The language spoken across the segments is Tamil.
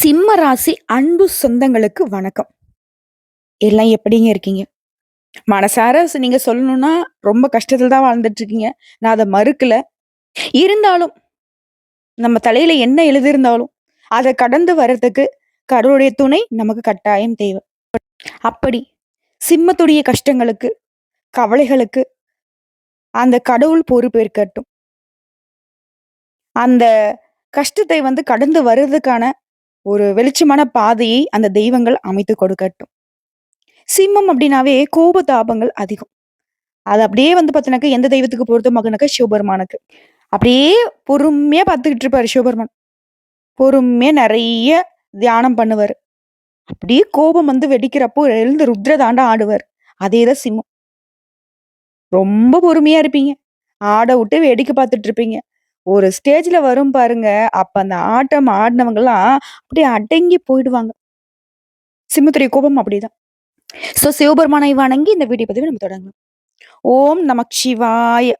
சிம்ம ராசி அன்பு சொந்தங்களுக்கு வணக்கம். எல்லாம் எப்படிங்க இருக்கீங்க? மனசார நீங்க சொல்லணும்னா ரொம்ப கஷ்டத்துல தான் வாழ்ந்துட்டு இருக்கீங்க. நான் அத மறுக்கல. இருந்தாலும் நம்ம தலையில என்ன எழுதியிருந்தாலும், அத கடந்து வர்றதுக்கு கடவுளுடைய துணை நமக்கு கட்டாயம் தேவை. அப்படி சிம்மத்துடைய கஷ்டங்களுக்கு, கவலைகளுக்கு அந்த கடவுள் பொறுப்பேற்கட்டும். அந்த கஷ்டத்தை கடந்து வர்றதுக்கான ஒரு வெளிச்சமான பாதையை அந்த தெய்வங்கள் அமைத்து கொடுக்கட்டும். சிம்மம் அப்படின்னாவே கோபதாபங்கள் அதிகம். அது அப்படியே பார்த்தீங்கன்னாக்கா, எந்த தெய்வத்துக்கு பொருத்தமாகும்னாக்கா, சிவபெருமானுக்கு. அப்படியே பொறுமையா பார்த்துக்கிட்டு இருப்பாரு சிவபெருமான். பொறுமையா நெறைய தியானம் பண்ணுவாரு. அப்படியே கோபம் வெடிக்கிறப்போ எழுந்து ருத்ர தாண்டவம் ஆடுவாரு. அதேதான் சிம்மம். ரொம்ப பொறுமையா இருப்பீங்க. ஆட விட்டு வேடிக்கை பார்த்துட்டு இருப்பீங்க. ஒரு ஸ்டேஜ்ல வரும் பாருங்க, அப்ப அந்த ஆட்டம் ஆடுனவங்கலாம் அப்படியே அடங்கி போயிடுவாங்க. சிம்மத்துடைய கோபம் அப்படிதான். சிவபெருமானை வணங்கி இந்த வீடியோ பதிவை நம்ம தொடங்கலாம். ஓம் நமக் சிவாய.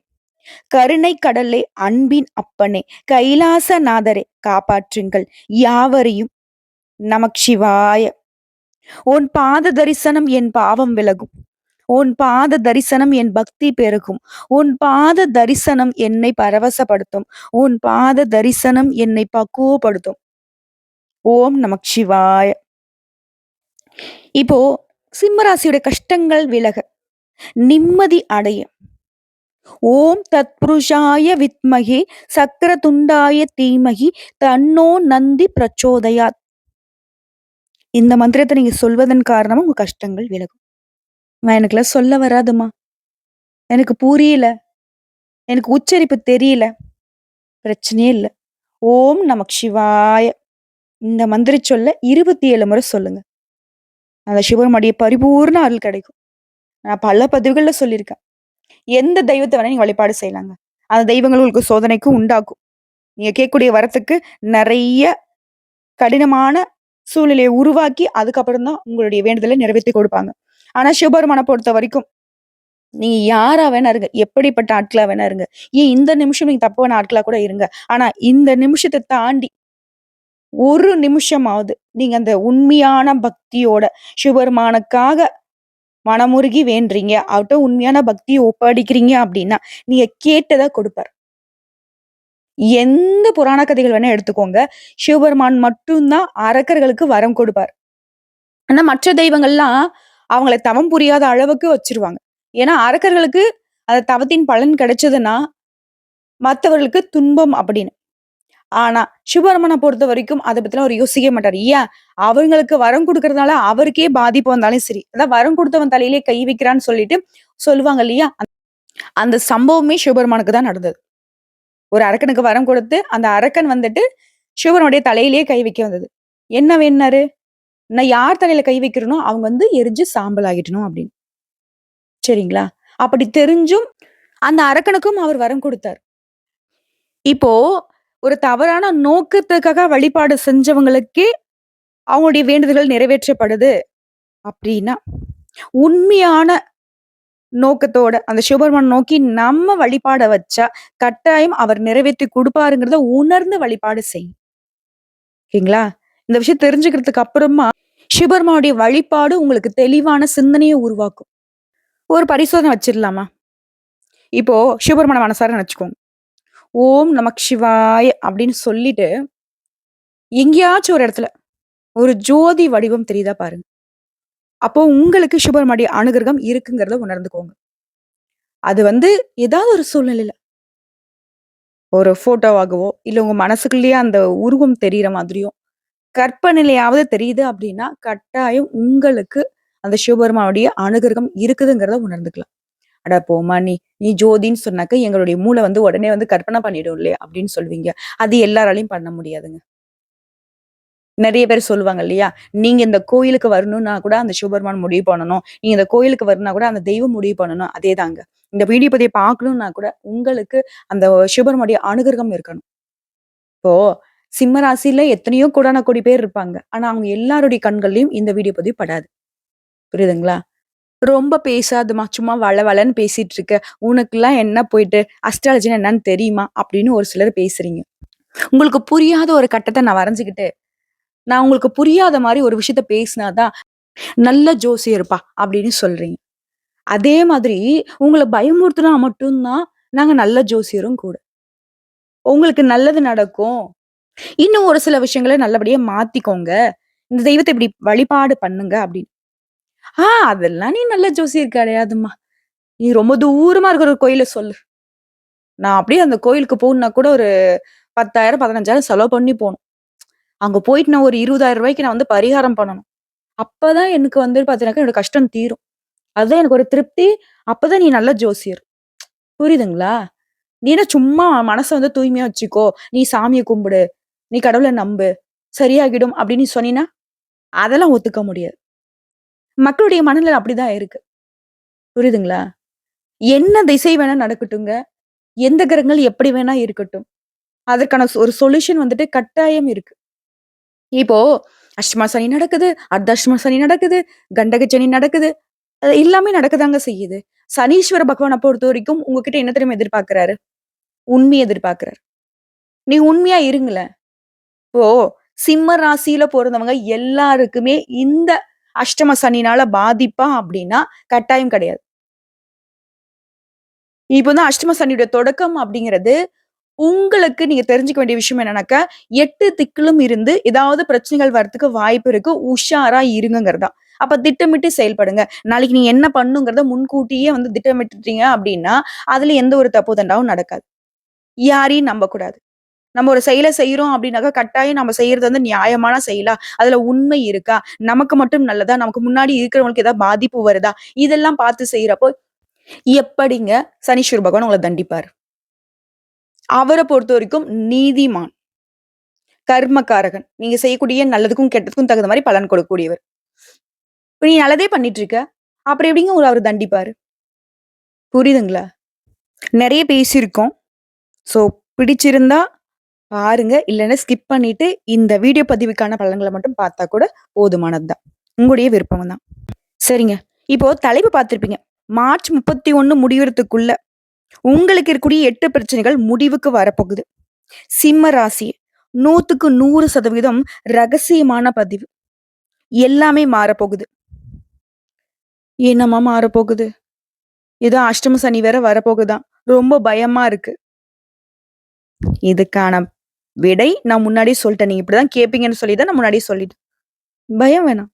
கருணை கடலே, அன்பின் அப்பனே, கைலாசநாதரே, காப்பாற்றுங்கள் யாவரையும். நமச்சிவாய. உன் பாத தரிசனம் என் பாவம் விலகும். உன் பாத தரிசனம் என் பக்தி பெருகும். உன் பாத தரிசனம் என்னை பரவசப்படுத்தும். உன் பாத தரிசனம் என்னை பக்குவப்படுத்தும். ஓம் நமச்சிவாய. இப்போ சிம்மராசியோட கஷ்டங்கள் விலக, நிம்மதி அடைய, ஓம் தத்புருஷாய வித்மகே சக்கரதுண்டாய தீமகி தன்னோ நந்தி பிரச்சோதயாத். இந்த மந்திரத்தை நீங்க சொல்வதன் காரணமா உங்க கஷ்டங்கள் விலகும். எனக்குலாம் சொல்ல வராதுமா, எனக்கு புரியல, எனக்கு உச்சரிப்பு தெரியல, பிரச்சனையே இல்ல. ஓம் நமக் சிவாய. இந்த மந்திர சொல்ல 27 முறை சொல்லுங்க. அந்த சிவனுடைய பரிபூர்ண அருள் கிடைக்கும். நான் பல பதிவுகள்ல சொல்லியிருக்கேன். எந்த தெய்வத்தை வேணா நீங்க வழிபாடு செய்யலாங்க. அந்த தெய்வங்கள் உங்களுக்கு சோதனைக்கு உண்டாக்கும். நீங்க கேட்கக்கூடிய வரத்துக்கு நிறைய கடினமான சூழ்நிலையை உருவாக்கி அதுக்கப்புறம் தான் உங்களுடைய வேண்டுதலை நிறைவேற்றி கொடுப்பாங்க. ஆனா சிவபெருமானை பொறுத்த வரைக்கும் நீங்க யாரா வேணா இருங்க, எப்படிப்பட்ட ஆட்களா வேணா இருங்க, ஏன் இந்த நிமிஷம் நீங்க தப்பான ஆட்களா கூட இருங்க. ஆனா இந்த நிமிஷத்தை தாண்டி ஒரு நிமிஷமாவது நீங்க அந்த உண்மையான பக்தியோட சிவபெருமானுக்காக மனமுருகி வேண்டுறீங்க, அவர்ட்ட உண்மையான பக்தியை ஒப்படைக்கிறீங்க அப்படின்னா நீங்க கேட்டதா கொடுப்பார். எந்த புராண கதைகள் வேணா எடுத்துக்கோங்க, சிவபெருமான் மட்டும்தான் அரக்கர்களுக்கு வரம் கொடுப்பார். ஆனா மற்ற தெய்வங்கள்லாம் அவங்கள தவம் புரியாத அளவுக்கு வச்சிருவாங்க. ஏன்னா அரக்கர்களுக்கு அந்த தவத்தின் பலன் கிடைச்சதுன்னா மத்தவர்களுக்கு துன்பம் அப்படின்னு. ஆனா சிவபெருமானை பொறுத்த வரைக்கும் அதை பத்திலாம் அவர் யோசிக்க மாட்டாரு. ஏன்? அவங்களுக்கு வரம் கொடுக்கறதுனால அவருக்கே பாதிப்பு வந்தாலும் சரி, அதான் வரம் கொடுத்தவன் தலையிலே கை வைக்கிறான்னு சொல்லிட்டு சொல்லுவாங்க இல்லையா? அந்த சம்பவமே சிவபெருமானுக்கு தான் நடந்தது. ஒரு அரக்கனுக்கு வரம் கொடுத்து அந்த அரக்கன் சிவனுடைய தலையிலேயே கை வைக்க வந்தது. என்ன வேணாரு? நான் யார் தலையில கை வைக்கிறனோ அவங்க எரிஞ்சு சாம்பல் ஆகிட்டணும் அப்படின்னு. சரிங்களா? அப்படி தெரிஞ்சும் அந்த அரக்கனுக்கும் அவர் வரம் கொடுத்தார். இப்போ ஒரு தவறான நோக்கத்துக்காக வழிபாடு செஞ்சவங்களுக்கே அவங்களுடைய வேண்டுதல்கள் நிறைவேற்றப்படுது அப்படின்னா, உண்மையான நோக்கத்தோட அந்த சிவபெருமான் நோக்கி நம்ம வழிபாட வச்சா கட்டாயம் அவர் நிறைவேற்றி கொடுப்பாருங்கிறத உணர்ந்து வழிபாடு செய்யும். ஓகேங்களா? இந்த விஷயம் தெரிஞ்சுக்கிறதுக்கு அப்புறமா சிவபெருமானுடைய வழிபாடு உங்களுக்கு தெளிவான சிந்தனையை உருவாக்கும். ஒரு பரிசோதனை வச்சிடலாமா? இப்போ சிவபெருமான மனசார நினைச்சுக்கோங்க. ஓம் நமக் சிவாய அப்படின்னு சொல்லிட்டு எங்கேயாச்சும் ஒரு இடத்துல ஒரு ஜோதி வடிவம் தெரியுதா பாருங்க. அப்போ உங்களுக்கு சிவபெருமானுடைய அனுகிரகம் இருக்குங்கிறத உணர்ந்துக்கோங்க. அது ஏதாவது ஒரு சூழ்நிலையில ஒரு போட்டோவாகவோ இல்ல உங்க மனசுக்குள்ளேயே அந்த உருவம் தெரியற மாதிரியோ கற்பனையிலயாவது தெரியுது அப்படின்னா கட்டாயம் உங்களுக்கு அந்த சிவபெருமானுடைய அனுகிரகம் இருக்குதுங்கிறத உணர்ந்துக்கலாம். அட போம்மா நீ நீ ஜோதின்னு சொன்னாக்க எங்களுடைய மூளை உடனே கற்பனை பண்ணிடும் இல்லையா அப்படின்னு சொல்லுவீங்க. அது எல்லாராலையும் பண்ண முடியாதுங்க. நிறைய பேர் சொல்லுவாங்க இல்லையா? நீங்க இந்த கோயிலுக்கு வரணும்னா கூட அந்த சிவபெருமான் முடிவு பண்ணணும். நீங்க இந்த கோயிலுக்கு வரணும்னா கூட அந்த தெய்வம் முடிவு பண்ணணும். அதேதாங்க. இந்த வீடியோ பதிவை பார்க்கணும்னா கூட உங்களுக்கு அந்த சிவபெருமானுடைய அனுகிரகம் இருக்கணும். இப்போ சிம்ம ராசியில எத்தனையோ கோடான கோடி பேர் இருப்பாங்க. ஆனா அவங்க எல்லாருடைய கண்கள்லயும் இந்த வீடியோ பதிவு படாது. புரியுதுங்களா? ரொம்ப பேசாதம்மா, சும்மா வளவளன்னு பேசிட்டு இருக்க. உனக்கெல்லாம் என்ன போயிட்டு அஸ்ட்ராலஜின்னா என்னன்னு தெரியுமா? அப்படின்னு ஒரு சிலர் பேசுறீங்க. உங்களுக்கு புரியாத ஒரு கட்டத்த நான் வரைஞ்சுக்கிட்டு நான் உங்களுக்கு புரியாத மாரி ஒரு விஷயத்த பேசினா தான், "நல்ல ஜோசியர்ப்பா" அப்படின்னு சொல்றீங்க. அதே மாதிரி உங்கள பயமுறுத்துனா மட்டும் தான், நாங்க நல்ல ஜோசியரும் கூட. உங்களுக்கு நல்லது நடக்கும். இன்னும் ஒரு சில விஷயங்கள நல்லபடியா மாத்திக்கோங்க. இந்த தெய்வத்த இப்படி வழிபாடு பண்ணுங்க அப்படின்னு. அதெல்லாம் நீ நல்ல ஜோசியர் கிடையாதும்மா. நீ ரொம்ப தூரமா இருக்கிற ஒரு கோயில சொல்லு. நான் அப்படியே அந்த கோயிலுக்கு போணும்னா கூட ஒரு 10,000, 15,000 செலவு பண்ணி போணும். அங்க போயிட்டு நான் ஒரு ரூ. 20,000 நான் வந்து பரிகாரம் பண்ணணும். அப்பதான் எனக்கு வந்து பார்த்தீங்கன்னாக்கா, என்னோட கஷ்டம் தீரும். அதுதான் எனக்கு ஒரு திருப்தி. அப்பதான் நீ நல்ல ஜோசியர். புரியுதுங்களா? நீ என்ன சும்மா மனச வந்து தூய்மையா வச்சுக்கோ. நீ சாமிய கும்பிடு. நீ கடவுள நம்பு. சரியாகிடும் அப்படின்னு நீ சொன்னீன்னா, அதெல்லாம் ஒத்துக்க முடியாது. மக்களுடைய மனநிலை அப்படிதான் இருக்கு. புரியுதுங்களா? என்ன திசை வேணா நடக்கட்டுங்க. எந்த கிரகங்கள் எப்படி வேணா இருக்கட்டும். அதற்கான ஒரு சொல்யூஷன் வந்துட்டு கட்டாயம் இருக்கு. இப்போ அஷ்டமா சனி நடக்குது, அர்த்தாஷ்டம சனி நடக்குது, கண்டக சனி நடக்குது. அது எல்லாமே நடக்கதாங்க செய்யுது. சனீஸ்வர பகவான பொறுத்தவரைக்கும் உங்ககிட்ட என்ன தெரியுமா எதிர்பார்க்கிறாரு? உண்மைய எதிர்பார்க்கிறாரு. நீ உண்மையா இருங்களேன். இப்போ சிம்ம ராசியில பொறந்தவங்க எல்லாருக்குமே இந்த அஷ்டம சனினால பாதிப்பா அப்படின்னா கட்டாயம் கிடையாது. இப்ப வந்து அஷ்டம சனியுடைய தொடக்கம் அப்படிங்கிறது உங்களுக்கு நீங்க தெரிஞ்சுக்க வேண்டிய விஷயம் என்னன்னாக்கா, 8 திக்கிலும் இருந்து ஏதாவது பிரச்சனைகள் வரதுக்கு வாய்ப்பு இருக்கு. உஷாரா இருங்கங்கிறது தான். அப்ப திட்டமிட்டு செயல்படுங்க. நாளைக்கு நீங்க என்ன பண்ணுங்கிறத முன்கூட்டியே வந்து திட்டமிட்டுட்டீங்க அப்டின்னா, அதுல எந்த ஒரு தப்பு தண்டாவும் நடக்காது. யாரையும் நம்பக்கூடாது. நம்ம ஒரு செயல செய்றோம் அப்டின்னாக்கா, கட்டாயம் நம்ம செய்றது வந்து நியாயமான செயலா? அதுல உண்மை இருக்கா? நமக்கு மட்டும் நல்லதா? நமக்கு முன்னாடி இருக்கிறவங்களுக்கு ஏதாவது பாதிப்பு வருதா? இதெல்லாம் பார்த்து செய்றப்போ, எப்படிங்க சனீஸ்வர பகவான் உங்கள தண்டிப்பாரு? அவர பொறுத்தவரைக்கும் நீதிமான். கர்மகாரகன். நீங்க செய்யக்கூடிய நல்லதுக்கும், கெட்டதுக்கும் தகுந்த மாரி பலன் கொடுக்கக்கூடியவர். இப்ப நீ நல்லதே பண்ணிட்டு இருக்க. அப்புறம் எப்படிங்க உங்கள அவரு தண்டிப்பாரு? புரியுதுங்களா? நெறைய பேசியிருக்கோம். ஸோ பிடிச்சிருந்தா பாருங்க. இல்லன்னா ஸ்கிப் பண்ணிட்டு இந்த வீடியோ பதிவுக்கான பலன்கள மட்டும் பார்த்தா கூட போதுமானது தான். உங்களுடைய விருப்பம் தான். சரிங்க. இப்போ தலைப்பு பார்த்திருப்பீங்க. மார்ச் 31 முடியறதுக்குள்ள உங்களுக்கு இருக்கக்கூடிய 8 பிரச்சனைகள் முடிவுக்கு வரப்போகுது. சிம்ம ராசி 100க்கு 100% ரகசியமான பதிவு. எல்லாமே மாறப்போகுது. என்னம்மா மாறப்போகுது? ஏதோ அஷ்டம சனி வேற வரப்போகுதாம். ரொம்ப பயமா இருக்கு. இதுக்கான விடை நான் முன்னாடியே சொல்ட்டேன். நீங்க இப்படிதான் கேட்பீங்கன்னு சொல்லி தான் நான் முன்னாடியே சொல்லிட்டேன். பயம் வேணாம்.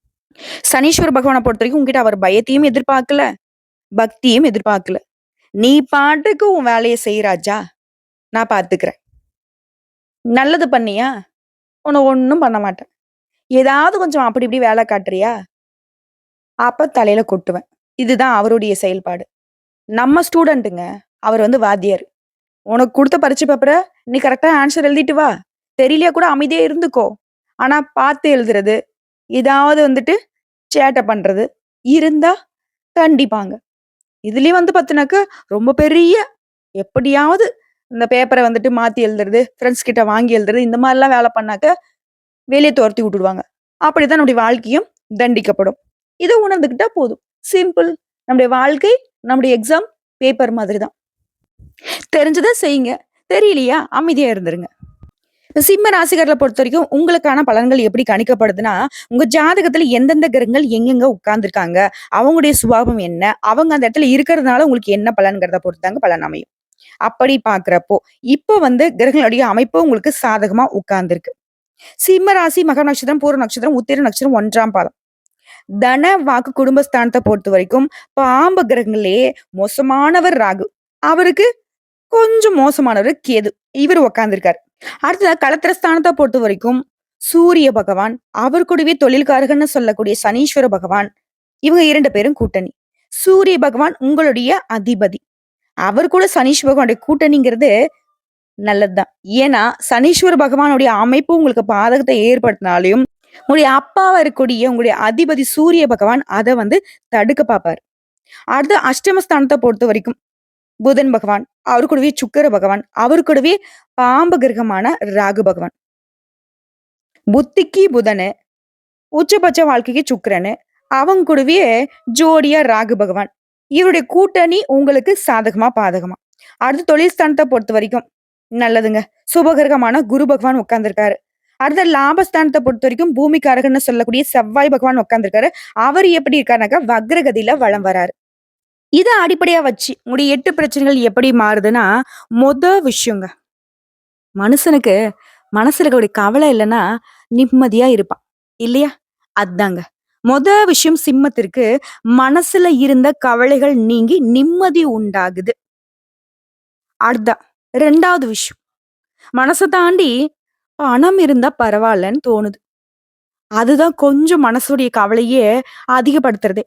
சனீஸ்வர பகவான பொறுத்தவரைக்கும் உன்கிட்ட அவர் பயத்தையும் எதிர்பார்க்கல, பக்தியும் எதிர்பார்க்கல. நீ பாட்டுக்கு உன் வேலைய செய் ராஜா. நான் பார்த்துக்கிறேன். நல்லது பண்ணியா? உன்ன ஒண்ணும் பண்ண மாட்டேன். ஏதாவது கொஞ்சம் அப்படி இப்படி வேல காட்டுறியா? அப்ப தலையில கொட்டுவேன். இதுதான் அவருடைய செயல்பாடு. நம்ம ஸ்டூடண்ட்டுங்க. அவர் வந்து வாத்தியார். உனக்கு குடுத்த பரீட்சை பேப்பர நீ கரெக்ட்டா ஆன்ஸர் எழுதிட்டு வா. தெரியலையா கூட அமைதியா இருந்துக்கோ. ஆனா பார்த்து எழுதுறது, ஏதாவது வந்துட்டு சேட்டை பண்றது இருந்தா கண்டிப்பாங்க. இதுலயும் வந்து பாத்தீனாக்க, ரொம்ப பெரிய எப்படியாவது இந்த பேப்பர வந்துட்டு மாத்தி எழுதுறது, ஃப்ரெண்ட்ஸ் கிட்ட வாங்கி எழுதுறது, இந்த மாரிலாம் வேல பண்ணாக்க வெளிய தொரத்தி விட்டுடுவாங்க. அப்படிதான் நம்முடைய வாழ்க்கையும் தண்டிக்கப்படும். இத உணர்ந்துக்கிட்டா போதும். சிம்பிள். நம்முடைய வாழ்க்கை, நம்முடைய எக்ஸாம் பேப்பர் மாதிரி தான். தெரிஞ்சத செய்யுங்க. தெரியலையா அமைதியா இருந்துருங்க. சிம்ம ராசிக்காரர்கள பொறுத்தவரைக்கும் உங்களுக்கான பலன்கள் எப்படி கணிக்கப்படுதுன்னா, உங்க ஜாதகத்துல எந்தெந்த கிரகங்கள் எங்கெங்க உட்கார்ந்துருக்காங்க, அவங்களுடைய சுபாவம் என்ன, அவங்க அந்த இடத்துல இருக்கிறதுனால உங்களுக்கு என்ன பலன்கிறத பொறுத்து தாங்க பலன் அமையும். அப்படி பார்க்கிறப்போ, இப்போ வந்து கிரகங்களுடைய அமைப்பு உங்களுக்கு சாதகமா உட்கார்ந்திருக்கு. சிம்ம ராசி, மக நட்சத்திரம், பூர நட்சத்திரம், உத்திர நட்சத்திரம் 1ஆம் பாதம். தன, வாக்கு, குடும்பஸ்தானத்த பொறுத்தவரைக்கும் பாம்பு கிரகங்களே மோசமானவர் ராகு. அவருக்கு கொஞ்சம் மோசமானவரு கேது. இவரு உட்கார்ந்திருக்காரு. அடுத்ததா களத்திரஸ்தானத்த பொறுத்தவரைக்கும் சூரிய பகவான், அவர் கூடவே தொழில்காரகன்னு சொல்லக்கூடிய சனீஸ்வர பகவான், இவங்க 2 பேரும் கூட்டணி. சூரிய பகவான் உங்களுடைய அதிபதி. அவர் கூட சனீஸ்வர பகவானுடைய கூட்டணிங்கிறது நல்லதுதான். ஏன்னா, சனீஸ்வர பகவானுடைய அமைப்பு உங்களுக்கு பாதகத்தை ஏற்படுத்தினாலும், உங்களுடைய அப்பாவா இருக்கக்கூடிய உங்களுடைய அதிபதி சூரிய பகவான் அத வந்து தடுக்க பார்ப்பாரு. அடுத்து அஷ்டமஸ்தானத்த பொறுத்தவரைக்கும் புதன் பகவான், அவரு கூடவே சுக்கிர பகவான், அவரு கூடவே பாம்பு கிரகமான ராகு பகவான். புத்திக்கு புதனு, உச்சபட்ச வாழ்க்கைக்கு சுக்கிரனு, அவங்க கூடவே ஜோடியா ராகு பகவான். இவருடைய கூட்டணி உங்களுக்கு சாதகமா, பாதகமா? அடுத்து தொழில் ஸ்தானத்த பொறுத்தவரைக்கும் நல்லதுங்க. சுபகிரகமான குரு பகவான் உட்கார்ந்திருக்காரு. அடுத்த லாபஸ்தானத்த பொறுத்தவரைக்கும் பூமிக்காரகன்னு சொல்லக்கூடிய செவ்வாய் பகவான் உட்கார்ந்திருக்காரு. அவரு எப்படி இருக்காருனாக்கா, வக்ரகதியில வலம் வராரு. இத அடிப்படையா வச்சு உங்களுடைய 8 பிரச்சனைகள் எப்படி மாறுதுன்னா, மொத விஷயங்க. மனுஷனுக்கு மனசுல இருக்கக்கூடிய கவலை இல்லன்னா, நிம்மதியா இருப்பான். இல்லையா? அதாங்க. மொத விஷயம் சிம்மத்திற்கு மனசுல இருந்த கவலைகள் நீங்கி நிம்மதி உண்டாகுது. அடுத்ததான் 2வது விஷயம். மனச தாண்டி பணம் இருந்தா பரவாயில்லன்னு தோணுது. அதுதான் கொஞ்சம் மனசுடைய கவலையே அதிகப்படுத்துறதே.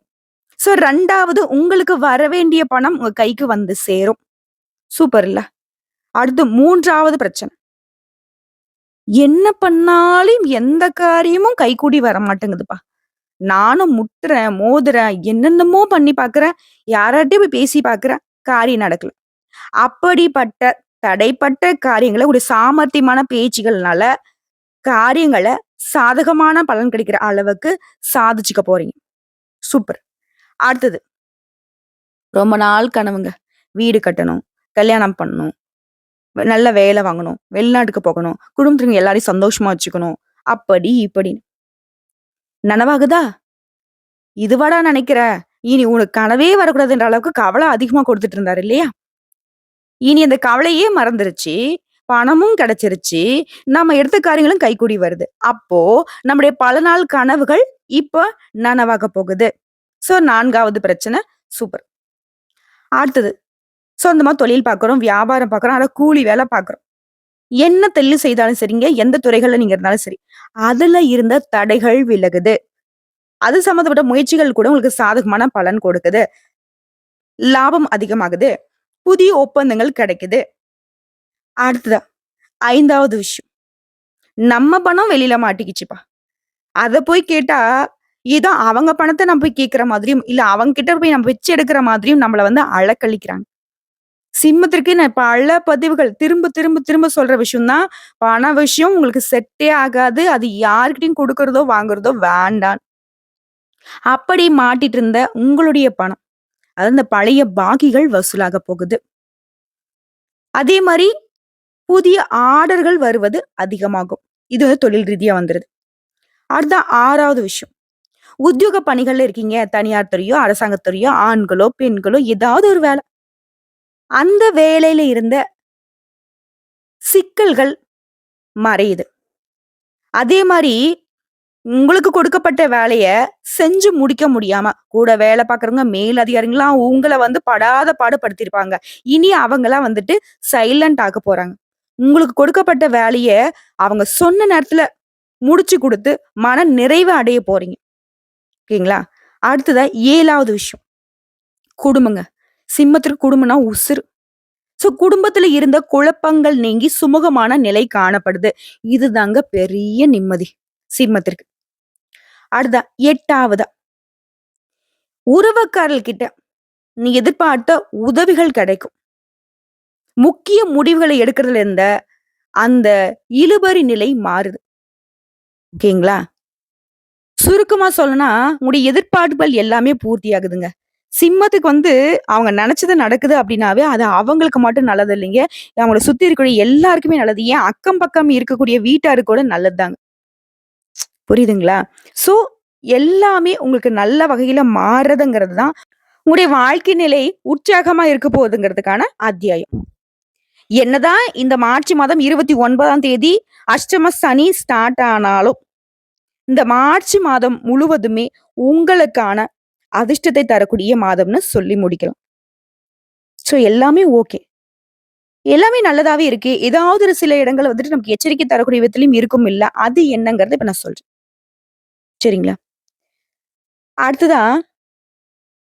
2வது உங்களுக்கு வரவேண்டிய பணம் உங்க கைக்கு வந்து சேரும். சூப்பர் இல்ல? அடுத்து 3வது பிரச்சனை. என்ன பண்ணாலும் எந்த காரியமும் கைகூடி வரமாட்டேங்குதுப்பா. நானும் முட்டுறேன், மோதுறேன், என்னென்னமோ பண்ணி பார்க்கிறேன். யார்ட்டயும் போய் பேசி பார்க்கிறேன். காரியம் நடக்கல. அப்படிப்பட்ட தடைப்பட்ட காரியங்கள ஒரு சாமர்த்தியமான பேச்சுகள்னால காரியங்கள சாதகமான பலன் கிடைக்கிற அளவுக்கு சாதிச்சுக்க போறீங்க. சூப்பர். அடுத்தது ரொம்ப நாள் கனவுங்க. வீடு கட்டணும், கல்யாணம் பண்ணணும், நல்ல வேலை வாங்கணும், வெளிநாட்டுக்கு போகணும், குடும்பத்துல எல்லாரையும் சந்தோஷமா வச்சுக்கணும். அப்படி இப்படின்னு. நனவாகுதா? இதுவாடா நினைக்கிற? இனி உனக்கு கனவே வரக்கூடாதுன்ற அளவுக்கு கவலை அதிகமா கொடுத்துட்டு இருந்தாரு இல்லையா? இனி அந்த கவலையே மறந்துருச்சு. பணமும் கிடைச்சிருச்சு. நம்ம எடுத்த காரியங்களும் கைகூடி வருது. அப்போ நம்முடைய பல நாள் கனவுகள் இப்ப நனவாக போகுது. 4வது பிரச்சனை சூப்பர். அடுத்தது சொந்தமா தொழில் பார்க்குறோம், வியாபாரம் பார்க்குறோம். ஆனா கூலி வேலை பார்க்குறோம். என்ன தொழில் செய்தாலும் சரிங்க, எந்த துறைகள்ல நீங்க இருந்தாலும் சரி. அதுல இருந்த தடைகள் விலகுது. அது சம்மந்தப்பட்ட முயற்சிகள் கூட உங்களுக்கு சாதகமான பலன் கொடுக்குது. லாபம் அதிகமாகுது. புதிய ஒப்பந்தங்கள் கிடைக்குது. அடுத்ததா 5வது விஷயம். நம்ம பணம் வெளியில மாட்டிக்கிச்சுப்பா. அத போய் கேட்டா, ஏதோ அவங்க பணத்த நம்ம போய் கேட்கிற மாதிரியும், இல்ல அவங்க கிட்ட போய் நம்ம பிச்சை எடுக்கிற மாதிரியும் நம்மள வந்து அலக்களிக்கிறாங்க. சிம்மத்திற்கு நான் பல பதிவுகள் திரும்ப, திரும்ப, திரும்ப சொல்ற விஷயம் தான். பண விஷயம் உங்களுக்கு செட்டே ஆகாது. அது யார்கிட்டயும் குடுக்குறதோ, வாங்குறதோ வேண்டாம். அப்படி மாட்டிட்டு இருந்த உங்களுடைய பணம், அதாவது இந்த பழைய பாக்கிகள் வசூலாக போகுது. அதே மாரி புதிய ஆர்டர்கள் வருவது அதிகமாகும். இது வந்து தொழில் ரீதியா வந்துருது. அடுத்த 6வது விஷயம். உத்தியோக பணிகள்ல இருக்கீங்க. தனியார் துறையோ, அரசாங்கத் துறையோ, ஆண்களோ, பெண்களோ ஏதாவது ஒரு வேலை. அந்த வேலையில இருந்த சிக்கல்கள் மறையுது. அதே மாரி உங்களுக்கு கொடுக்கப்பட்ட வேலைய செஞ்சு முடிக்க முடியாம, கூட வேலை பார்க்குறவங்க, மேல் அதிகாரிங்கலாம் உங்கள வந்து படாத பாடு படுத்தியிருப்பாங்க. இனி அவங்கலாம் வந்துட்டு சைலன்ட் ஆக போறாங்க. உங்களுக்கு கொடுக்கப்பட்ட வேலைய அவங்க சொன்ன நேரத்துல முடிச்சு குடுத்து, மன நிறைவு அடைய போறீங்க. ஓகேங்களா? அடுத்ததா 7வது விஷயம். குடும்பங்க. சிம்மத்திற்கு குடும்பம்னா உசுரு. குடும்பத்துல இருந்த குழப்பங்கள் நீங்கி சுமூகமான நிலை காணப்படுது. இதுதாங்க பெரிய நிம்மதி சிம்மத்திற்கு. அடுத்ததா 8வதா உறவுக்காரர்கிட்ட நீ எதிர்பார்த்த உதவிகள் கிடைக்கும். முக்கிய முடிவுகளை எடுக்கிறதுல இருந்த அந்த இழுபறி நிலை மாறுது. ஓகேங்களா? சுருக்கமா சொல்லணும்னா, உங்களுடைய எதிர்பார்ப்புகள் எல்லாமே பூர்த்தியாகுதுங்க. சிம்மத்துக்கு வந்து அவங்க நெனச்சது நடக்குது அப்டின்னாவே, அது அவங்களுக்கு மட்டும் நல்லது இல்லைங்க. அவங்கள சுத்தி இருக்கக்கூடிய எல்லாருக்குமே நல்லது. ஏன் அக்கம் பக்கம் இருக்கக்கூடிய வீட்டாருக்கு கூட நல்லதுதாங்க. புரியுதுங்களா? ஸோ எல்லாமே உங்களுக்கு நல்ல வகையில மாறுறதுங்கிறது தான் உங்களுடைய வாழ்க்கை நிலை உற்சாகமா இருக்க போகுதுங்கிறதுக்கான அத்தியாயம். என்னதான் இந்த மார்ச் மாதம் 29ஆம் தேதி அஷ்டம சனி ஸ்டார்ட் ஆனாலும், இந்த மார்ச் மாதம் முழுவதுமே உங்களுக்கான அதிர்ஷ்டத்தை தரக்கூடிய மாதம்னு சொல்லி முடிக்கலாம். எல்லாமே ஓகே. எல்லாமே நல்லதாவே இருக்கு. ஏதாவது ஒரு சில இடங்கள்ல வந்துட்டு நமக்கு எச்சரிக்கை தரக்கூடிய விதத்திலயும் இருக்கும் இல்ல. அது என்னங்கிறத இப்ப நான் சொல்றேன். சரிங்களா? அடுத்ததா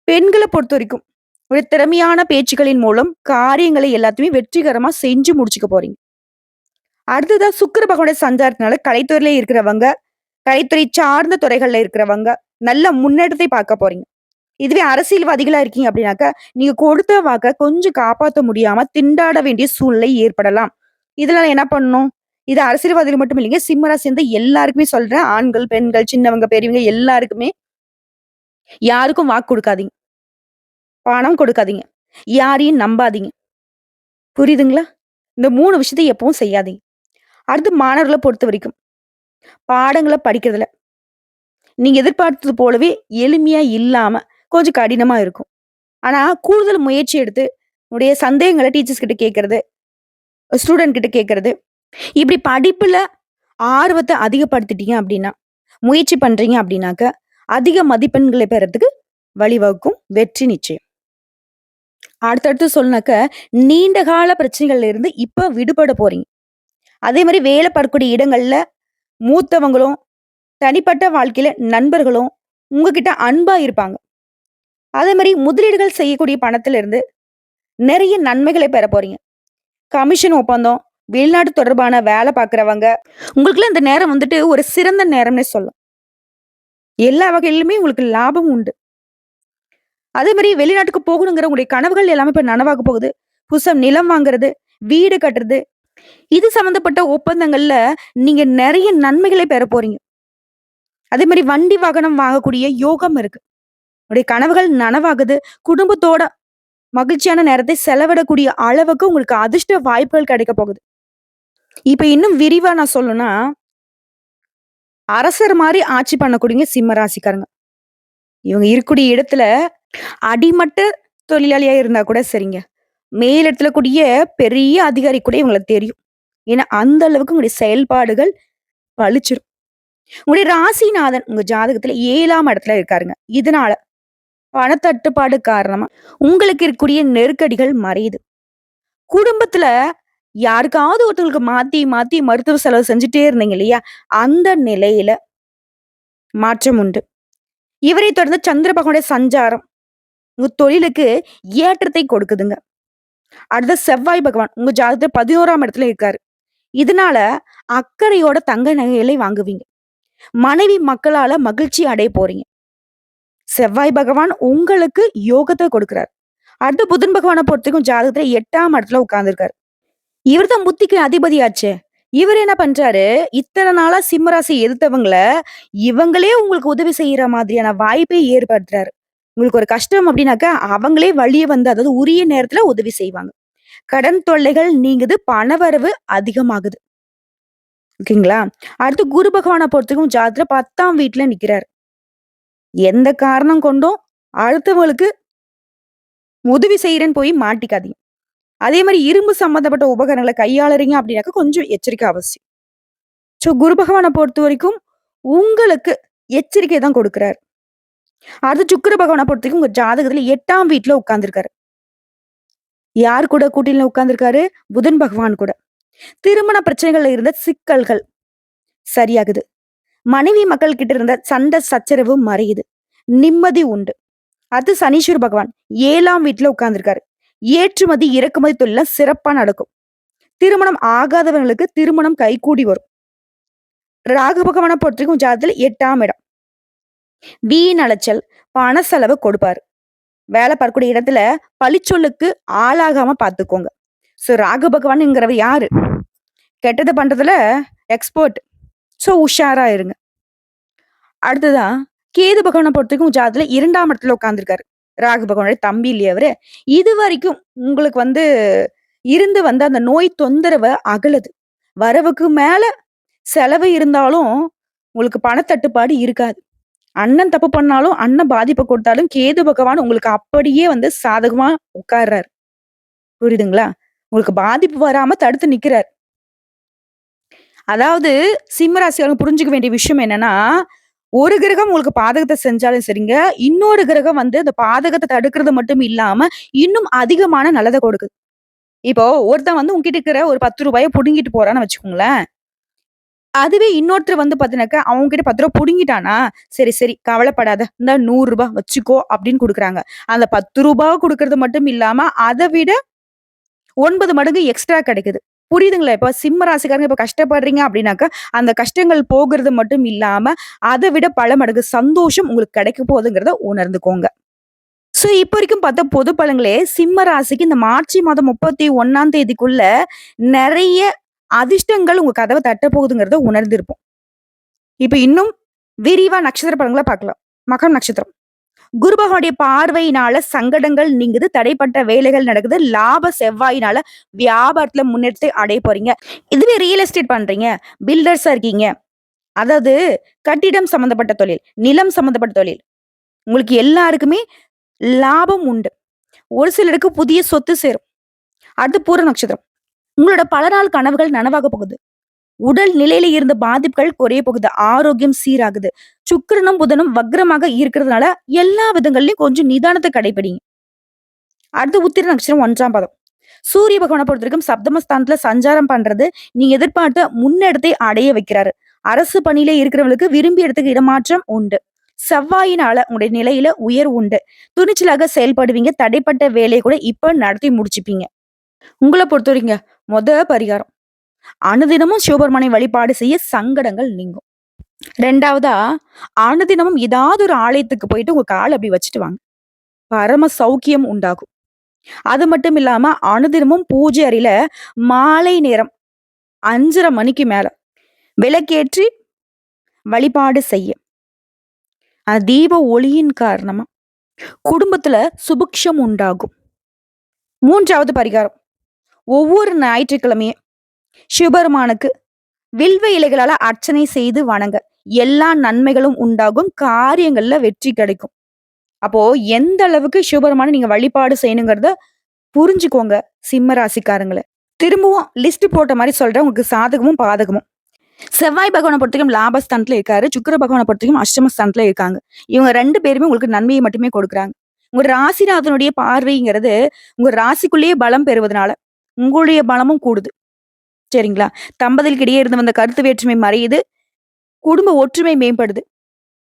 பெண்கள பொறுத்தவரைக்கும், ஒரு திறமையான பேச்சுக்களின் மூலம் காரியங்களை எல்லாத்தையுமே வெற்றிகரமா செஞ்சு முடிச்சுக்க போறீங்க. அடுத்ததா சுக்கிர பகவானுடைய சஞ்சாரத்தினால கலைத்துறையில இருக்கிறவங்க, கலைத்துறை சார்ந்த துறைகள்ல இருக்கிறவங்க, நல்ல முன்னேற்றத்தை பார்க்க போறீங்க. இதுவே அரசியல்வாதிகளா இருக்கீங்க அப்படின்னாக்கா, நீங்க கொடுத்த வாக்க கொஞ்சம் காப்பாத்த முடியாம திண்டாட வேண்டிய சூழ்நிலை ஏற்படலாம். இதனால என்ன பண்ணணும்? இது அரசியல்வாதிகள் மட்டும் இல்லைங்க. சிம்ம ராசி சேர்ந்த எல்லாருக்குமே சொல்றேன். ஆண்கள், பெண்கள், சின்னவங்க, பெரியவங்க எல்லாருக்குமே யாருக்கும் வாக்கு குடுக்காதீங்க. பணம் கொடுக்காதீங்க. யாரையும் நம்பாதீங்க. புரியுதுங்களா? இந்த 3 விஷயத்த எப்பவும் செய்யாதீங்க. அடுத்து மாணவர்கள பொறுத்தவரைக்கும், பாடங்கள படிக்கிறதுல நீங்க எதிர்பார்த்தது போலவே எளிமையா இல்லாம கொஞ்சம் கடினமா இருக்கும். ஆனா கூடுதல் முயற்சி எடுத்து உங்களுடைய சந்தேகங்கள டீச்சர்ஸ் கிட்ட கேட்கறது, ஸ்டூடண்ட் கிட்ட கேட்கறது, இப்படி படிப்புல ஆர்வத்த அதிகப்படுத்திட்டீங்க அப்படின்னா, முயற்சி பண்றீங்க அப்படின்னாக்க, அதிக மதிப்பெண்களை பெறதுக்கு வழிவகுக்கும். வெற்றி நிச்சயம். அடுத்தடுத்து சொல்லனாக்க, நீண்ட கால பிரச்சனைகள்ல இருந்து இப்ப விடுபட போறீங்க. அதே மாரி வேலை பார்க்கக்கூடிய இடங்கள்ல மூத்தவங்களும், தனிப்பட்ட வாழ்க்கையில நண்பர்களும் உங்ககிட்ட அன்பா இருப்பாங்க. அதே மாரி முதலீடுகள் செய்யக்கூடிய பணத்துல இருந்து நெறைய நன்மைகளை பெற போறீங்க. கமிஷன் ஒப்பந்தம், வெளிநாடு தொடர்பான வேலை பார்க்கிறவங்க, உங்களுக்குலாம் இந்த நேரம் வந்துட்டு ஒரு சிறந்த நேரம்னே சொல்லலாம். எல்லா வகையிலுமே உங்களுக்கு லாபம் உண்டு. அதே மாரி வெளிநாட்டுக்கு போகணுங்கிற உங்களுடைய கனவுகள் எல்லாமே இப்ப நனவாக போகுது. புதுசா நிலம் வாங்குறது, வீடு கட்டுறது, இது சம்மந்தப்பட்ட ஒப்பந்தங்கள்ல நீங்க நெறைய நன்மைகளை பெற போறீங்க. அதே மாரி வண்டி, வாகனம் வாங்கக்கூடிய யோகம் இருக்கு. உங்களுடைய கனவுகள் நனவாகுது. குடும்பத்தோட மகிழ்ச்சியான நேரத்தை செலவிடக்கூடிய அளவுக்கு உங்களுக்கு அதிர்ஷ்ட வாய்ப்புகள் கிடைக்க போகுது. இப்ப இன்னும் விரிவா நான் சொல்லணும்னா, அரசர் மாரி ஆட்சி பண்ணக்கூடியவங்க சிம்ம ராசிக்காரங்க. இவங்க இருக்கக்கூடிய இடத்துல அடிமட்ட தொழிலாளியா இருந்தா கூட சரிங்க. மேலிடத்துல கூடிய பெரிய அதிகாரி கூட இவங்கள தெரியும். ஏன்னா, அந்த அளவுக்கு உங்களுடைய செயல்பாடுகள் பளிச்சிரும். உங்களுடைய ராசிநாதன் உங்க ஜாதகத்துல 7ஆம் இடத்துல இருக்காருங்க. இதனால பணத்தட்டுப்பாடு காரணமா உங்களுக்கு இருக்கக்கூடிய நெருக்கடிகள் மறையுது. குடும்பத்துல யாருக்காவது ஒருத்தவங்களுக்கு மாத்தி, மாத்தி மருத்துவ செலவு செஞ்சுட்டே இருந்தீங்க இல்லையா? அந்த நிலையில மாற்றம் உண்டு. இவரை தொடர்ந்து சந்திர பகவானுடைய சஞ்சாரம் உங்க தொழிலுக்கு ஏற்றத்தை கொடுக்குதுங்க. அடுத்து செவ்வாய் பகவான் உங்க ஜாதகத்துல 11ஆம் இடத்துல இருக்காரு. இதனால அக்கறையோட தங்க நகைகளை வாங்குவீங்க. மனைவி மக்களால மகிழ்ச்சி அடைய போறீங்க. செவ்வாய் பகவான் உங்களுக்கு யோகத்த கொடுக்கிறார். அடுத்து புதன் பகவான பொறுத்தவரைக்கும் ஜாதகத்துல 8ஆம் இடத்துல உட்கார்ந்திருக்காரு. இவர்தான் புத்திக்கு அதிபதியாச்சே. இவர் என்ன பண்றாரு, இத்தன நாளா சிம்ம எதிர்த்தவங்கள, இவங்களே உங்களுக்கு உதவி செய்யற மாதிரியான வாய்ப்பை ஏற்படுத்துறாரு. உங்களுக்கு ஒரு கஷ்டம் அப்படின்னாக்கா, அவங்களே வழிய வந்து அதாவது உரிய நேரத்துல உதவி செய்வாங்க. கடன் தொல்லைகள் நீங்குது, பணவரவு அதிகமாகுது. ஓகேங்களா? அடுத்து குரு பகவான பொறுத்தவரைக்கும் ஜாதகத்துல 10ஆம் வீட்ல நிக்கிறாரு. எந்த காரணம் கொண்டும் அடுத்தவங்களுக்கு உதவி செய்றேன்னு போய் மாட்டிக்காதீங்க. அதே மாரி இரும்பு சம்பந்தப்பட்ட உபகரணங்கள கையாளுறீங்க அப்படின்னாக்க கொஞ்சம் எச்சரிக்கை அவசியம். குரு பகவான பொறுத்தவரைக்கும் உங்களுக்கு எச்சரிக்கை தான் கொடுக்கிறாரு. அடுத்து சுக்கிர பகவான பொறுத்தவரைக்கும் உங்க ஜாதகத்துல 8ஆம் வீட்ல உட்கார்ந்திருக்காரு. யார் கூட கூட்டணியில உட்கார்ந்திருக்காரு? புதன் பகவான் கூட. திருமண பிரச்சனைகள்ல இருந்த சிக்கல்கள் சரியாகுது. மனைவி மக்கள் கிட்ட இருந்த சண்டை சச்சரவு மறையுது. நிம்மதி உண்டு. அது சனீஸ்வர பகவான் 7ஆம் வீட்ல உட்கார்ந்திருக்காரு. ஏற்றுமதி, இறக்குமதி தொழில்லாம் சிறப்பா நடக்கும். திருமணம் ஆகாதவங்களுக்கு திருமணம் கைகூடி வரும். ராகு பகவான பொறுத்தவரைக்கும் ஜாதகத்துல 8ஆம் இடம். வீண் அலைச்சல், பண செலவு கொடுப்பாரு. வேலை பார்க்கக்கூடிய இடத்துல பழிச்சொல்லுக்கு ஆளாகாம பார்த்துக்கோங்க. ராகு பகவான்ங்கிறவர் யாரு? கெட்டது பண்றதுல எக்ஸ்பர்ட். உஷாரா இருங்க. அடுத்ததா கேது பகவானை பொறுத்தவரைக்கும் ஜாதகத்துல 2ஆம் இடத்துல உட்கார்ந்திருக்காரு. ராகு பகவானுடைய தம்பி இல்லையா அவரு? இது வரைக்கும் உங்களுக்கு இருந்து வந்த அந்த நோய் தொந்தரவு அகலுது. வரவுக்கு மேல செலவு இருந்தாலும் உங்களுக்கு பணத்தட்டுப்பாடு இருக்காது. அண்ணன் தப்பு பண்ணாலும், அண்ணன் பாதிப்ப கொடுத்தாலும் கேது பகவான் உங்களுக்கு அப்படியே சாதகமா உட்கார்றாரு. புரியுதுங்களா? உங்களுக்கு பாதிப்பு வராம தடுத்து நிக்கிறார். அதாவது சிம்ம ராசிக்காரங்க புரிஞ்சுக்க வேண்டிய விஷயம் என்னன்னா, ஒரு கிரகம் உங்களுக்கு பாதகத்த செஞ்சாலும் சரிங்க, இன்னொரு கிரகம் அந்த பாதகத்த தடுக்கிறது மட்டும் இல்லாம, இன்னும் அதிகமான நல்லத கொடுக்குது. இப்போ ஒருத்தன் உன்கிட்ட இருக்கிற ஒரு ரூ. 10 புடுங்கிட்டு போறான்னு வச்சுக்கோங்களேன். அதுவே இன்னொருத்தர் பாத்தீங்கன்னாக்கா, அவங்க கிட்ட ரூ. 10 புடுங்கிட்டானா, சரி, சரி கவலைப்படாத. இந்தா ரூ. 100 வச்சுக்கோ அப்படின்னு குடுக்குறாங்க. அந்த ரூ. 10 குடுக்கறது மட்டும் இல்லாம, அத விட 9 மடங்கு எக்ஸ்ட்ரா கிடைக்குது. புரியுதுங்களா? இப்ப சிம்ம ராசிக்காரங்க இப்ப கஷ்டப்படுறீங்க அப்படின்னாக்கா, அந்த கஷ்டங்கள் போகுறது மட்டும் இல்லாம, அத விட பல மடங்கு சந்தோஷம் உங்களுக்கு கிடைக்க போகுதுங்கிறத உணர்ந்துக்கோங்க. இப்ப வரைக்கும் பார்த்தா பொது பலன்களே சிம்ம ராசிக்கு இந்த மார்ச் மாதம் 31ஆம் தேதிக்குள்ள நெறைய அதிர்ஷ்டங்கள் உங்க கதவ தட்ட போகுதுங்கிறத உணர்ந்திருப்போம். இப்ப இன்னும் விரிவா நட்சத்திர பலன்கள பார்க்கலாம். மகம் நட்சத்திரம். குரு பகவானுடைய பார்வையினால சங்கடங்கள் நீங்குது. தடைப்பட்ட வேலைகள் நடக்குது. லாப செவ்வாயினால வியாபாரத்துல முன்னேற்றத்தை அடைய போறீங்க. இதுவே ரியல் எஸ்டேட் பண்றீங்க, பில்டர்ஸா இருக்கீங்க, அதாவது கட்டிடம் சம்மந்தப்பட்ட தொழில், நிலம் சம்மந்தப்பட்ட தொழில். உங்களுக்கு எல்லாருக்குமே லாபம் உண்டு. ஒரு சிலருக்கு புதிய சொத்து சேரும். அடுத்து பூர நட்சத்திரம். உங்களோட பல நாள் கனவுகள் நனவாக போகுது. உடல் நிலையில இருந்த பாதிப்புகள் குறைய போகுது. ஆரோக்கியம் சீராகுது. சுக்கிரனும், புதனும் வக்ரமாக இருக்கிறதுனால எல்லா விதங்கள்லயும் கொஞ்சம் நிதானத்த கடைபிடிங்க. அடுத்து உத்திர நட்சத்திரம் 1ஆம் பாதம். சூரிய பகவான பொறுத்தவரைக்கும் சப்தமஸ்தானத்துல சஞ்சாரம் பண்றது, நீங்க எதிர்பார்த்த முன்னேற்றத்தை அடைய வைக்கிறாரு. அரசு பணியில இருக்கிறவங்களுக்கு விரும்பிய இடத்துக்கு இடமாற்றம் உண்டு. செவ்வாயினால உங்களுடைய நிலையில உயர்வு உண்டு. துணிச்சலாக செயல்படுவீங்க. தடைப்பட்ட வேலையை கூட இப்ப நடத்தி முடிச்சுப்பீங்க. உங்கள பொறுத்தவரைக்குங்க, பரிகாரம். அனுதினமும் சிவபெருமானை வழிபாடு செய்ய சங்கடங்கள் நீங்கும். 2வதா, அனுதினமும் ஏதாவது ஒரு ஆலயத்துக்கு போயிட்டு உங்க கால அப்படி வச்சுட்டு வாங்க. பரம சௌக்கியம் உண்டாகும். அது மட்டும் இல்லாம அனுதினமும் பூஜை அறையில மாலை நேரம் 5:30 மணிக்கு மேல விளக்கேற்றி வழிபாடு செய்ய. அந்த தீப ஒளியின் காரணமா குடும்பத்துல சுபிக்ஷம் உண்டாகும். 3வது பரிகாரம். ஒவ்வொரு ஞாயிற்றுக்கிழமையும் சிவபெருமானுக்கு வில்வ இலைகளால அர்ச்சனை செய்து வணங்க. எல்லா நன்மைகளும் உண்டாகும். காரியங்கள்ல வெற்றி கிடைக்கும். அப்போ எந்த அளவுக்கு சிவபெருமான நீங்க வழிபாடு செய்யணுங்கிறத புரிஞ்சுக்கோங்க சிம்ம ராசிக்காரங்கள. திரும்பவும் லிஸ்ட் போட்ட மாரி சொல்றேன். உங்களுக்கு சாதகமும், பாதகமும். செவ்வாய் பகவான பொறுத்தவரைக்கும் லாபஸ்தானத்துல இருக்காரு. சுக்கிர பகவான பொறுத்தவரைக்கும் அஷ்டமஸ்தானத்துல இருக்காங்க. இவங்க 2 பேருமே உங்களுக்கு நன்மையை மட்டுமே கொடுக்குறாங்க. உங்க ராசிநாதனுடைய பார்வைங்கிறது உங்க ராசிக்குள்ளேயே பலம் பெறுவதனால உங்களுடைய பலமும் கூடுது. சரிங்களா? தம்பதிகளுக்கு இடையே இருந்து வந்த கருத்து வேற்றுமை மறையுது. குடும்ப ஒற்றுமை மேம்படுது.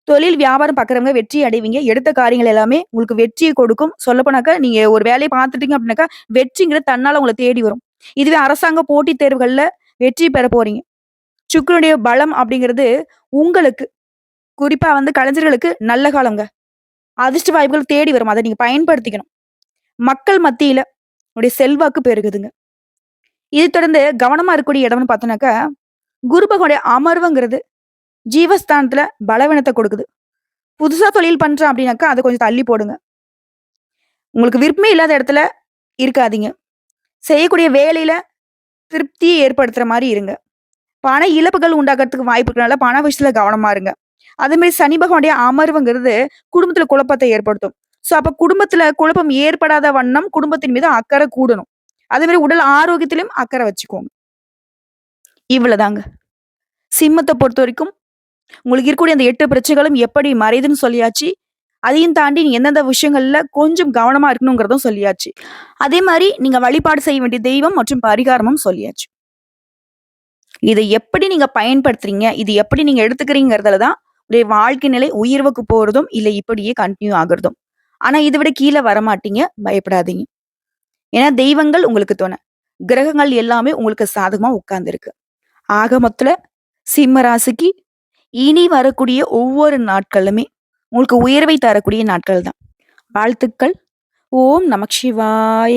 தொழில், வியாபாரம் பார்க்குறவங்க வெற்றி அடைவீங்க. எடுத்த காரியங்கள் எல்லாமே உங்களுக்கு வெற்றியை கொடுக்கும். சொல்லப்போனாக்கா, நீங்க ஒரு வேலைய பார்த்துட்டீங்க அப்படின்னாக்கா, வெற்றிங்கிறது தன்னால உங்கள தேடி வரும். இதுவே அரசாங்க போட்டித் தேர்வுகள்ல வெற்றி பெற போறீங்க. சுக்கிரனுடைய பலம் அப்படிங்கிறது உங்களுக்கு, குறிப்பா கலைஞர்களுக்கு நல்ல காலங்க. அதிர்ஷ்ட வாய்ப்புகள் தேடி வரும். அத நீங்க பயன்படுத்திக்கணும். மக்கள் மத்தியில உங்களுடைய செல்வாக்கு பெருகுதுங்க. இது தொடர்ந்து கவனமா இருக்கக்கூடிய இடம்னு பார்த்தோம்னாக்கா, குரு பகவானுடைய அமர்வுங்கிறது ஜீவஸ்தானத்துல பலவீனத்த கொடுக்குது. புதுசா தொழில் பண்றேன் அப்படின்னாக்கா, அத கொஞ்சம் தள்ளி போடுங்க. உங்களுக்கு விருப்பமே இல்லாத இடத்துல இருக்காதீங்க. செய்யக்கூடிய வேலையில திருப்தியை ஏற்படுத்துற மாரி இருங்க. பண இழப்புகள் உண்டாகுறதுக்கு வாய்ப்பு இருக்கனால பண விஷயத்துல கவனமா இருங்க. அதே மாரி சனி பகவானுடைய அமர்வுங்கிறது குடும்பத்துல குழப்பத்தை ஏற்படுத்தும். அப்ப குடும்பத்துல குழப்பம் ஏற்படாத வண்ணம் குடும்பத்தின் மீது அக்கறை கூடணும். அதே மாரி உடல் ஆரோக்கியத்திலும் அக்கறை வச்சுக்கோங்க. இவ்வளவுதாங்க. சிம்மத்த பொறுத்தவரைக்கும் உங்களுக்கு இருக்கக்கூடிய அந்த 8 பிரச்சனைகளும் எப்படி மறையுதுன்னு சொல்லியாச்சு. அதையும் தாண்டி நீங்க எந்தெந்த விஷயங்கள்ல கொஞ்சம் கவனமா இருக்கணுங்கிறதும் சொல்லியாச்சு. அதே மாரி நீங்க வழிபாடு செய்ய வேண்டிய தெய்வம் மற்றும் பரிகாரமும் சொல்லியாச்சு. இதை எப்படி நீங்க பயன்படுத்துறீங்க, இது எப்படி நீங்க எடுத்துக்கிறீங்கிறதுல தான் உங்களுடைய வாழ்க்கை நிலை உயர்வுக்கு போறதும், இல்ல இப்படியே கன்டின்யூ ஆகுறதும். ஆனா இத விட கீழ வரமாட்டீங்க. பயப்படாதீங்க. ஏன்னா தெய்வங்கள் உங்களுக்கு துணை. கிரகங்கள் எல்லாமே உங்களுக்கு சாதகமா உட்கார்ந்திருக்கு. ஆக மொத்தத்துல சிம்ம ராசிக்கு இனி வரக்கூடிய ஒவ்வொரு நாட்களுமே உங்களுக்கு உயர்வை தரக்கூடிய நாட்கள் தான். வாழ்த்துக்கள். ஓம் நமச்சிவாய!